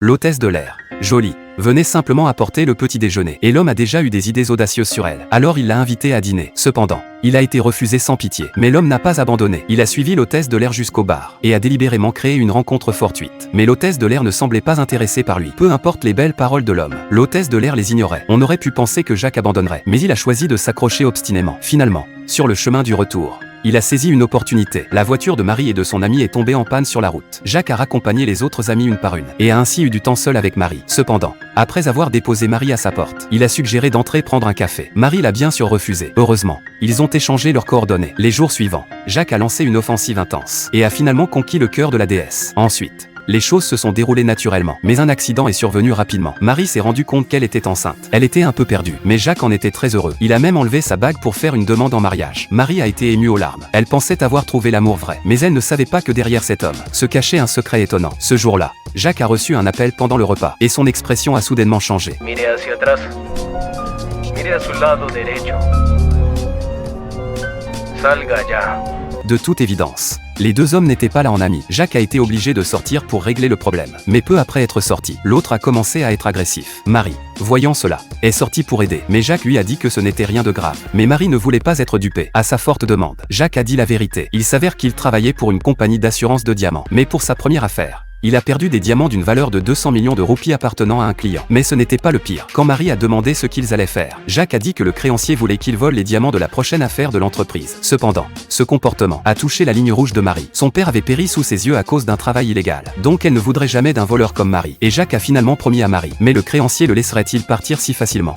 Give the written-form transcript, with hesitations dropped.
L'hôtesse de l'air. Jolie. Venait simplement apporter le petit déjeuner. Et l'homme a déjà eu des idées audacieuses sur elle. Alors il l'a invitée à dîner. Cependant, il a été refusé sans pitié. Mais l'homme n'a pas abandonné. Il a suivi l'hôtesse de l'air jusqu'au bar. Et a délibérément créé une rencontre fortuite. Mais l'hôtesse de l'air ne semblait pas intéressée par lui. Peu importe les belles paroles de l'homme. L'hôtesse de l'air les ignorait. On aurait pu penser que Jacques abandonnerait. Mais il a choisi de s'accrocher obstinément. Finalement, sur le chemin du retour, il a saisi une opportunité. La voiture de Marie et de son ami est tombée en panne sur la route. Jacques a raccompagné les autres amis une par une, et a ainsi eu du temps seul avec Marie. Cependant, après avoir déposé Marie à sa porte, il a suggéré d'entrer prendre un café. Marie l'a bien sûr refusé. Heureusement, ils ont échangé leurs coordonnées. Les jours suivants, Jacques a lancé une offensive intense, et a finalement conquis le cœur de la déesse. Ensuite, les choses se sont déroulées naturellement, mais un accident est survenu rapidement. Marie s'est rendue compte qu'elle était enceinte. Elle était un peu perdue, mais Jacques en était très heureux. Il a même enlevé sa bague pour faire une demande en mariage. Marie a été émue aux larmes. Elle pensait avoir trouvé l'amour vrai, mais elle ne savait pas que derrière cet homme se cachait un secret étonnant. Ce jour-là, Jacques a reçu un appel pendant le repas, et son expression a soudainement changé. Mire hacia atrás. Mire a su lado derecho. Salga ya. De toute évidence, les deux hommes n'étaient pas là en amis. Jacques a été obligé de sortir pour régler le problème. Mais peu après être sorti, l'autre a commencé à être agressif. Marie, voyant cela, est sortie pour aider. Mais Jacques lui a dit que ce n'était rien de grave. Mais Marie ne voulait pas être dupée. À sa forte demande, Jacques a dit la vérité. Il s'avère qu'il travaillait pour une compagnie d'assurance de diamants. Mais pour sa première affaire, il a perdu des diamants d'une valeur de 200 millions de roupies appartenant à un client. Mais ce n'était pas le pire. Quand Marie a demandé ce qu'ils allaient faire, Jacques a dit que le créancier voulait qu'il vole les diamants de la prochaine affaire de l'entreprise. Cependant, ce comportement a touché la ligne rouge de Marie. Son père avait péri sous ses yeux à cause d'un travail illégal. Donc elle ne voudrait jamais d'un voleur comme Marie. Et Jacques a finalement promis à Marie. Mais le créancier le laisserait-il partir si facilement ?